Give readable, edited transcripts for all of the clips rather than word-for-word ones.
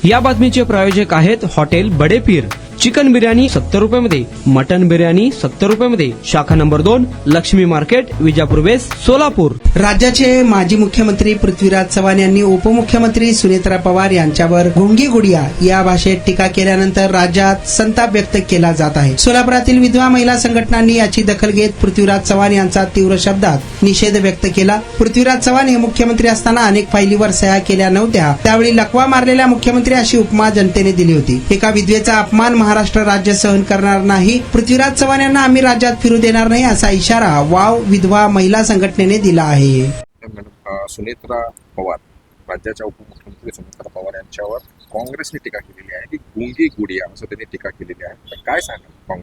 या बातमीचे प्रायोजक आहेत हॉटेल बडे पीर. चिकन बिर्याणी 70 रुपयामध्ये, मटन बिर्याणी 70 रुपयामध्ये. शाखा number 2, Lakshmi market, Vijapur west, Solapur. राज्याचे माजी मुख्यमंत्री पृथ्वीराज चव्हाण यांनी उपमुख्यमंत्री सुनेत्रा पवार यांच्यावर गुंगी गुडिया या भाषेत टीका केल्यानंतर राज्यात संताप व्यक्त केला जात आहे. सोलापुरातील विधवा महिला संघटनांनी याची दखल घेत पृथ्वीराज चव्हाण यांचा तीव्र शब्दात निषेध व्यक्त केला. पृथ्वीराज चव्हाण हे मुख्यमंत्री असताना अनेक फायलीवर सह्या केल्या नव्हत्या, त्यावेळी लकवा मारलेल्या मुख्यमंत्री अशी उपमा जनतेने दिली होती. एका विधवेचा अपमान महाराष्ट्र राज्य सहन करणार नाही. पृथ्वीराज चव्हाण यांना आम्ही राज्यात फिरू देणार नाही असा इशारा वाव विधवा महिला संघटनेने दिला आहे. सुनेत्रा पवार, राज्याच्या उपमुख्यमंत्री सुनेत्रा पवार यांच्यावर काँग्रेसने टीका केलेली आहे की गुंगी गुडिया असं त्यांनी टीका केलेली आहे. तर काय सांगा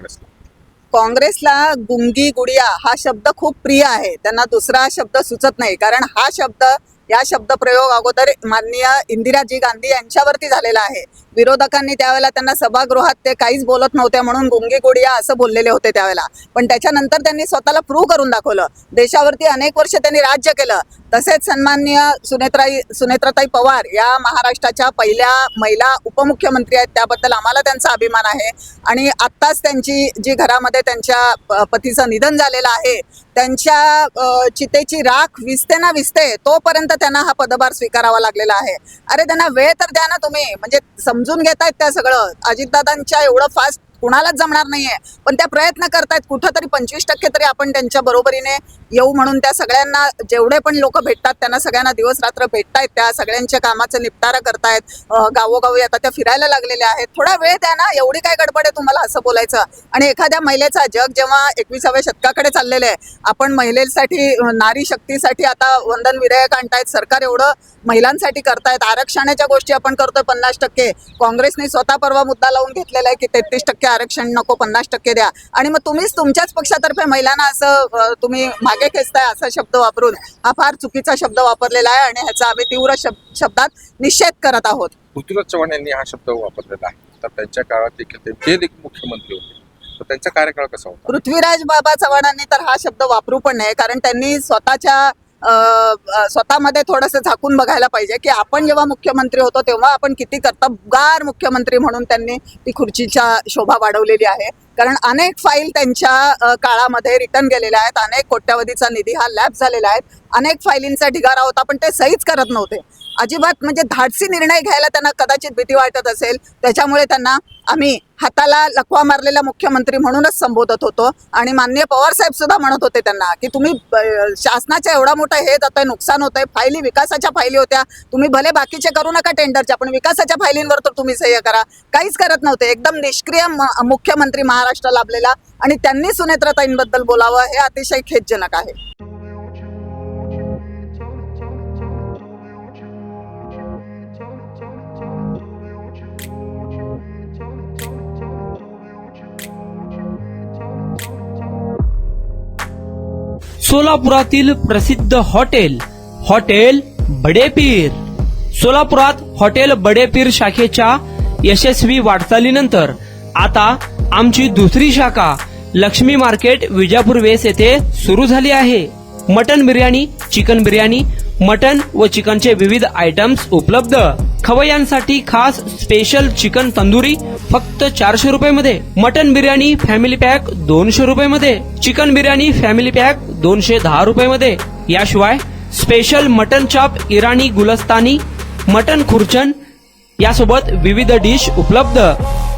काँग्रेसला गुंगी गुडिया हा शब्द खूप प्रिय आहे. त्यांना दुसरा शब्द सुचत नाही, कारण हा शब्द या शब्दप्रयोग अगोदर माननीय इंदिराजी गांधी यांच्यावरती झालेला आहे. विरोधकांनी त्यावेळेला त्यांना सभागृहात ते काहीच बोलत नव्हते म्हणून गुंगी गुडिया असं बोललेले होते त्यावेळेला. पण त्याच्यानंतर त्यांनी स्वतःला प्रूव्ह करून दाखवलं. देशावरती अनेक वर्ष त्यांनी राज्य केलं. तसेच सन्माननीय सुनेत्राताई पवार या महाराष्ट्राच्या पहिल्या महिला उपमुख्यमंत्री आहेत. त्याबद्दल आम्हाला त्यांचा अभिमान आहे. आणि आत्ताच त्यांची जी घरामध्ये त्यांच्या पतीचं निधन झालेलं आहे, त्यांच्या चितेची राख विझते ना विझते तोपर्यंत त्यांना हा पदभार स्वीकारावा लागलेला आहे. अरे त्यांना वेळ तर द्या ना तुम्ही. म्हणजे समजून घेतायत त्या सगळं. अजितदादांच्या एवढं फास्ट कुणालाच जमणार नाहीये, पण त्या प्रयत्न करतायत. कुठंतरी 25% तरी आपण त्यांच्या बरोबरीने येऊ म्हणून त्या सगळ्यांना, जेवढे पण लोक भेटतात त्यांना सगळ्यांना दिवस रात्र भेटतायत. त्या सगळ्यांच्या कामाचं निपटारा करतायत. गावोगावी आता त्या फिरायला लागलेल्या आहेत. थोडा वेळ द्या ना. एवढी काय गडबड आहे तुम्हाला असं बोलायचं? आणि एखाद्या महिलेचा जग जेव्हा 21व्या शतकाकडे चाललेलं आहे, आपण महिलेसाठी, नारी शक्तीसाठी आता वंदन विधेयक आणतायत. सरकार एवढं महिलांसाठी करतायत. आरक्षणाच्या गोष्टी आपण करतोय 50%. काँग्रेसने स्वतः परवा मुद्दा लावून घेतलेला आहे की 33% आरक्षण नको, 50% द्या. आणि मग तुम्हीच तुमच्याच पक्षातर्फे महिलांना असं तुम्ही मागे खेचताय असा शब्द वापरून हा फार चुकीचा शब्द वापरलेला आहे आणि ह्याचा आम्ही तीव्र शब्दात निषेध करत आहोत. पृथ्वीराज चव्हाण यांनी हा शब्द वापरलेला आहे. तर त्यांच्या काळात देखील ते मुख्यमंत्री होते, तर त्यांचा कार्यकाळ कसा होता? पृथ्वीराज बाबा चव्हाणांनी तर हा शब्द वापरू पण नाही, कारण त्यांनी स्वतःमध्ये थोडंसं झाकून बघायला पाहिजे की आपण जेव्हा मुख्यमंत्री होतो तेव्हा आपण किती कर्तबगार मुख्यमंत्री म्हणून त्यांनी ती खुर्चीच्या शोभा वाढवलेली आहे. कारण अनेक फाईल त्यांच्या काळामध्ये रिटर्न गेलेल्या आहेत. अनेक कोट्यावधीचा निधी हा लॅप्स झालेला आहे. अनेक फायलींचा ढिगारा होता, पण ते सहीच करत नव्हते अजिबात. म्हणजे धाडसी निर्णय घ्यायला त्यांना कदाचित भीती वाटत असेल, त्याच्यामुळे त्यांना आम्ही हाताला लकवा मारलेला मुख्यमंत्री म्हणूनच संबोधत होतो. आणि माननीय पवार साहेब सुद्धा म्हणत होते त्यांना की तुम्ही शासनाच्या एवढा मोठा हे जातोय, नुकसान होतंय. फायली विकासाच्या फायली होत्या, तुम्ही भले बाकीचे करू नका टेंडरच्या, पण विकासाच्या फायलींवर तर तुम्ही सह्य करा. काहीच करत नव्हते. एकदम निष्क्रिय मुख्यमंत्री महाराष्ट्र लाभलेला. आणि त्यांनी सुनेत्राताईंबद्दल बोलावं हे अतिशय खेदजनक आहे. सोलापुरातील प्रसिद्ध हॉटेल बडे पीर. सोलापुरात हॉटेल बडे पीर शाखेच्या यशस्वी वाटचालीनंतर आता आमची दुसरी शाखा लक्ष्मी मार्केट, विजापूर वेस्ट येथे सुरू झाली आहे. Mutton biryani, chicken biryani, mutton व चिकनचे विविध आयटम्स उपलब्ध. खवय्यांसाठी खास स्पेशल चिकन तंदुरी फक्त 400 रुपयामध्ये. मटन बिर्याणी फॅमिली पॅक 200 रुपयामध्ये. चिकन बिर्याणी फॅमिली पॅक 210 रुपयामध्ये. याशिवाय स्पेशल मटन चाप, इराणी गुलस्तानी, मटन खुर्चन यासोबत विविध डिश उपलब्ध.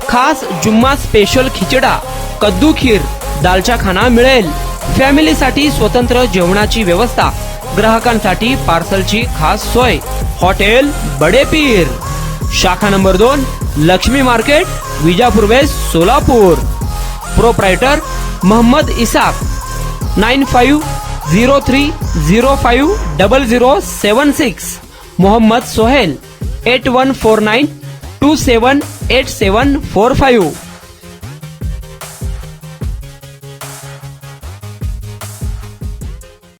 खास जुम्मा स्पेशल खिचडा, कद्दू खीर, दालचा खाना मिळेल. फॅमिलीसाठी स्वतंत्र जेवणाची व्यवस्था, ग्राहकांसाठी पार्सलची खास सोय. हॉटेल बडे पीर, शाखा number 2, Lakshmi market, Vijapur west, Solapur. Proprietor Mohammed Isak. 9503050076. Mohammed Sohail. 8149278745.